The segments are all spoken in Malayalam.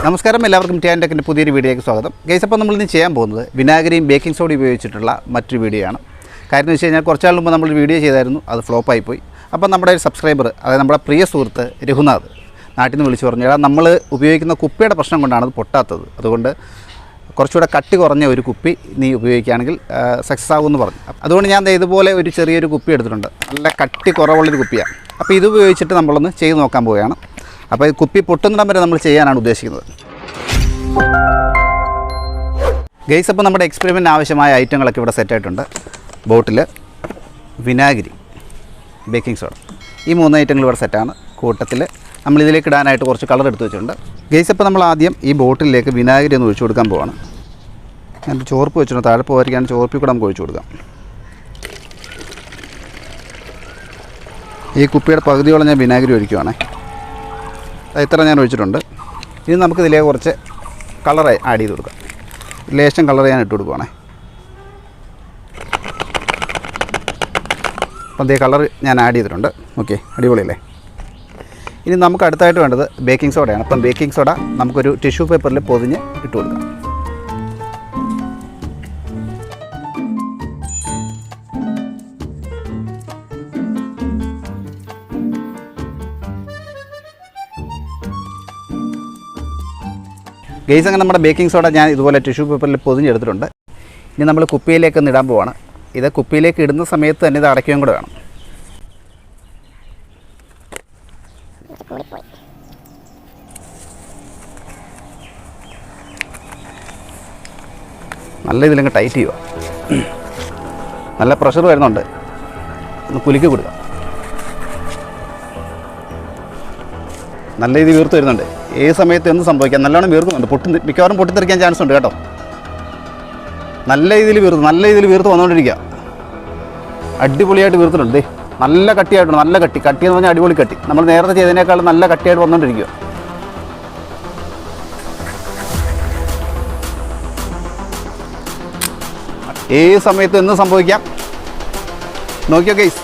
നമസ്കാരം, എല്ലാവർക്കും ടി ആൻഡ് ടെക്കിൻ്റെ പുതിയൊരു വീഡിയോയ്ക്ക് സ്വാഗതം. ഗൈസ്, അപ്പോൾ നമ്മളിന്ന് ചെയ്യാൻ പോകുന്നത് വിനാഗിരിയും ബേക്കിംഗ് സോഡ ഉപയോഗിച്ചിട്ടുള്ള മറ്റൊരു വീഡിയോ ആണ്. കാര്യം എന്ന് വെച്ച് കഴിഞ്ഞാൽ കുറച്ചാൾ മുമ്പ് നമ്മൾ വീഡിയോ ചെയ്തായിരുന്നു, അത് ഫ്ലോപ്പായിപ്പോയി. അപ്പോൾ നമ്മുടെ ഒരു സബ്സ്ക്രൈബർ, അതായത് നമ്മുടെ പ്രിയ സുഹൃത്ത് രഘുനാഥ് നാട്ടിൽ നിന്ന് വിളിച്ച് പറഞ്ഞു, നമ്മൾ ഉപയോഗിക്കുന്ന കുപ്പിയുടെ പ്രശ്നം കൊണ്ടാണ് അത് പൊട്ടാത്തത്, അതുകൊണ്ട് കുറച്ചുകൂടെ കട്ടി കുറഞ്ഞ ഒരു കുപ്പി നീ ഉപയോഗിക്കുകയാണെങ്കിൽ സക്സസ് ആകുമെന്ന് പറഞ്ഞു. അതുകൊണ്ട് ഞാൻ ഇതുപോലെ ഒരു ചെറിയൊരു കുപ്പി എടുത്തിട്ടുണ്ട്. നല്ല കട്ടി കുറവുള്ളൊരു കുപ്പിയാണ്. അപ്പോൾ ഇത് ഉപയോഗിച്ചിട്ട് നമ്മളൊന്ന് ചെയ്ത് നോക്കാൻ പോവുകയാണ്. അപ്പോൾ ഈ കുപ്പി പൊട്ടുന്നിടം വരെ നമ്മൾ ചെയ്യാനാണ് ഉദ്ദേശിക്കുന്നത്. ഗൈസ്, അപ്പോൾ നമ്മുടെ എക്സ്പെരിമെൻറ്റിന് ആവശ്യമായ ഐറ്റങ്ങളൊക്കെ ഇവിടെ സെറ്റായിട്ടുണ്ട്. ബോട്ടിൽ, വിനാഗിരി, ബേക്കിംഗ് സോഡ, ഈ 3 ഐറ്റങ്ങൾ ഇവിടെ സെറ്റാണ്. കൂട്ടത്തിൽ നമ്മളിതിലേക്ക് ഇടാനായിട്ട് കുറച്ച് കളർ എടുത്ത് വെച്ചിട്ടുണ്ട്. ഗൈസ്, അപ്പോൾ നമ്മൾ ആദ്യം ഈ ബോട്ടിലേക്ക് വിനാഗിരി ഒന്ന് ഒഴിച്ചു കൊടുക്കാൻ പോവാണ്. ഞാൻ ചോർപ്പ് വെച്ചിട്ടുണ്ട്, താഴെ പോകാൻ ചോർപ്പിൽ കൂടെ നമുക്ക് ഒഴിച്ചു കൊടുക്കാം. ഈ കുപ്പിയുടെ പകുതിയോളം ഞാൻ വിനാഗിരി ഒഴിക്കുവാണേ. ഇത്ര ഞാൻ ഒഴിച്ചിട്ടുണ്ട്. ഇനി നമുക്കിതിലേക്ക് കുറച്ച് കളർ ആഡ് ചെയ്ത് കൊടുക്കാം. ലേശം കളർ ഞാൻ ഇട്ട് കൊടുക്കുവാണേ. അപ്പം അതേ കളർ ഞാൻ ആഡ് ചെയ്തിട്ടുണ്ട്. ഓക്കെ, അടിപൊളിയല്ലേ? ഇനി നമുക്ക് അടുത്തായിട്ട് വേണ്ടത് ബേക്കിംഗ് സോഡയാണ്. അപ്പം ബേക്കിംഗ് സോഡ നമുക്കൊരു ടിഷ്യൂ പേപ്പറിൽ പൊതിഞ്ഞ് ഇട്ട് കൊടുക്കാം. ഗൈസ്, അങ്ങനെ നമ്മുടെ ബേക്കിംഗ് സോഡ ഞാൻ ഇതുപോലെ ടിഷ്യൂ പേപ്പറിൽ പൊതിഞ്ഞെടുത്തിട്ടുണ്ട്. ഇനി നമ്മൾ കുപ്പിയിലേക്ക് ഒന്ന് ഇടാൻ പോവാണ്. ഇത് കുപ്പിയിലേക്ക് ഇടുന്ന സമയത്ത് തന്നെ ഇത് അടയ്ക്കുകയും കൂടെ വേണം. നല്ല ഇതിലങ്ങ് ടൈറ്റ് ചെയ്യുക. നല്ല പ്രഷർ വരുന്നുണ്ട്. ഒന്ന് കുലുക്കി കൊടുക്കുക. നല്ല രീതിയിൽ വീർത്ത് വരുന്നുണ്ട്. ഏത് സമയത്ത് എന്ത് സംഭവിക്കാം, നല്ലോണം വീർക്കുന്നുണ്ട്. മിക്കവാറും പൊട്ടിത്തെറിക്കാൻ ചാൻസ് ഉണ്ട് കേട്ടോ. നല്ല രീതിയിൽ വീർത്ത് വന്നുകൊണ്ടിരിക്കുക. അടിപൊളിയായിട്ട് വീർത്തിട്ടുണ്ട്. നല്ല കട്ടിയായിട്ടുണ്ട്. നല്ല കട്ടി എന്ന് പറഞ്ഞാൽ അടിപൊളി കട്ടി. നമ്മൾ നേരത്തെ ചെയ്തതിനേക്കാളും നല്ല കട്ടിയായിട്ട് വന്നുകൊണ്ടിരിക്കുക. ഏത് സമയത്ത് എന്ത് സംഭവിക്കാം നോക്കിയോ ഗൈസ്.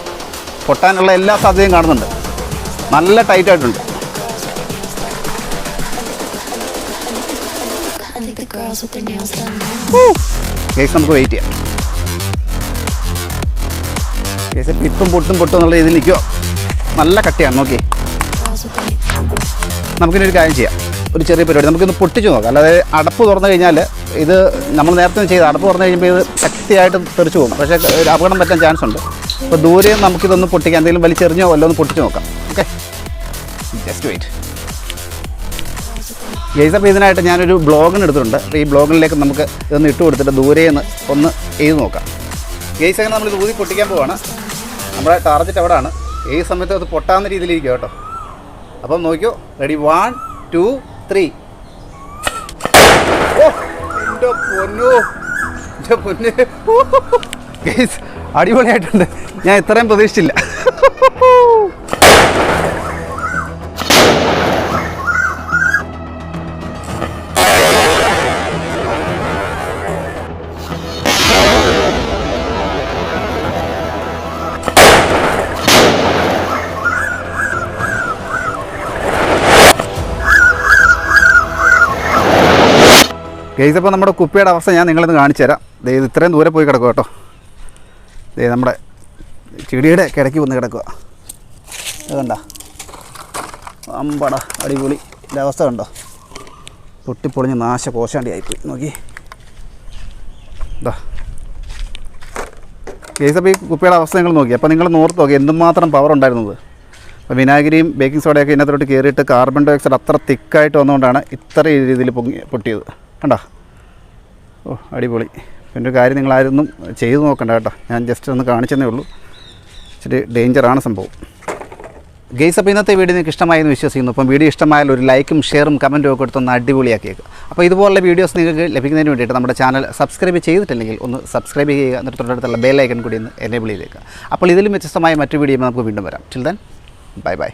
പൊട്ടാനുള്ള എല്ലാ സാധ്യതയും കാണുന്നുണ്ട്. നല്ല ടൈറ്റായിട്ടുണ്ട്. കേസ് നമുക്ക് വെയിറ്റ് ചെയ്യാം. കേസ് ഇപ്പം പൊട്ടും എന്നുള്ള ഇതിൽ നിൽക്കുമോ. നല്ല കട്ടിയാണ്. നോക്കി, നമുക്കിനൊരു കാര്യം ചെയ്യാം. ഒരു ചെറിയ പരിപാടി നമുക്കിന്ന് പൊട്ടിച്ച് നോക്കാം. അല്ലാതെ അടപ്പ് തുറന്നു കഴിഞ്ഞാൽ ഇത് നമ്മൾ നേരത്തെ ചെയ്ത് അടപ്പ് തുറന്നു കഴിയുമ്പോൾ ഇത് ശക്തിയായിട്ട് തെറിച്ച് പോകും. പക്ഷേ ഒരു അപകടം പറ്റാൻ ചാൻസ് ഉണ്ട്. അപ്പോൾ ദൂരെയും നമുക്കിതൊന്ന് പൊട്ടിക്കാം. എന്തെങ്കിലും വലിച്ചെറിഞ്ഞോ വല്ലതും ഒന്ന് പൊട്ടിച്ച് നോക്കാം. Okay, just wait. ഗൈസ്, അപ്പോൾ ഇതിനായിട്ട് ഞാനൊരു ബ്ലോഗിന് എടുത്തിട്ടുണ്ട്. അപ്പോൾ ഈ ബ്ലോഗിലേക്ക് നമുക്ക് ഇതൊന്ന് ഇട്ട് കൊടുത്തിട്ട് ദൂരേന്ന് ഒന്ന് ചെയ്ത് നോക്കാം. ഗൈസ്, അങ്ങനെ നമ്മൾ ഇത് ഊതി പൊട്ടിക്കാൻ പോവാണ്. നമ്മുടെ ടാർഗറ്റ് അവിടെയാണ്. ഈ സമയത്ത് അത് പൊട്ടാവുന്ന രീതിയിലിരിക്കും കേട്ടോ. അപ്പം നോക്കിയോ. റെഡി, 1 2 3. ഓ എൻ്റെ പൊന്നോ, എൻ്റെ പൊന്ന് ഗൈസ്, അടിപൊളിയായിട്ടുണ്ട്. ഞാൻ ഇത്രയും പ്രതീക്ഷിച്ചില്ല. ഗൈസ്, അപ്പോൾ നമ്മുടെ കുപ്പിയുടെ അവസ്ഥ ഞാൻ നിങ്ങളിന്ന് കാണിച്ചു തരാം. ഇത് ഇത്രയും ദൂരെ പോയി കിടക്കുക കേട്ടോ. നമ്മുടെ ചെടിയുടെ കിടക്കി വന്ന് കിടക്കുക. ഇതുണ്ട അമ്പട അടിപൊളി. ഇതിൻ്റെ അവസ്ഥ കണ്ടോ. പൊട്ടിപ്പൊളിഞ്ഞ് നാശകോശാണ്ടി ആയിപ്പോയി. നോക്കി ഇതാ ഗൈസ്. അപ്പോൾ ഈ കുപ്പിയുടെ അവസ്ഥ നിങ്ങൾ നോക്കി. അപ്പോൾ നിങ്ങൾ നോർത്ത് നോക്കി എന്തുമാത്രം പവർ ഉണ്ടായിരുന്നത്. അപ്പോൾ വിനാഗിരിയും ബേക്കിംഗ് സോഡയൊക്കെ ഇതിനകത്തോട്ട് കയറിയിട്ട് കാർബൺ ഡൈ ഓക്സൈഡ് അത്ര തിക്കായിട്ട് വന്നുകൊണ്ടാണ് ഇത്ര രീതിയിൽ പൊട്ടിയത്. കണ്ടോ. ഓ അടിപൊളി. പിന്നെ ഒരു കാര്യം നിങ്ങളാരൊന്നും ചെയ്ത് നോക്കണ്ട കേട്ടോ. ഞാൻ ജസ്റ്റ് ഒന്ന് കാണിച്ചതേ ഉള്ളൂ. ഇച്ചിരി ഡേഞ്ചറാണ് സംഭവം. ഗൈസ്, അപ്പോൾ ഇന്നത്തെ വീഡിയോ നിങ്ങൾക്ക് ഇഷ്ടമായെന്ന് വിശ്വസിക്കുന്നു. അപ്പം വീഡിയോ ഇഷ്ടമായാൽ ഒരു ലൈക്കും ഷെയറും കമൻറ്റും ഒക്കെ എടുത്തൊന്ന് അടിപൊളിയാക്കിയേക്കുക. അപ്പോൾ ഇതുപോലുള്ള വീഡിയോസ് നിങ്ങൾക്ക് ലഭിക്കുന്നതിന് വേണ്ടിയിട്ട് നമ്മുടെ ചാനൽ സബ്സ്ക്രൈബ് ചെയ്തിട്ടില്ലെങ്കിൽ ഒന്ന് സബ്സ്ക്രൈബ് ചെയ്യുക. എന്നിട്ട് തൊട്ടടുത്തുള്ള ബെൽ ഐക്കൺ കൂടി ഒന്ന് എനേബിൾ ചെയ്തേക്കുക. അപ്പോൾ ഇതിലും വ്യത്യസ്തമായ മറ്റു വീഡിയോ നമുക്ക് വീണ്ടും വരാം. Till then, bye bye.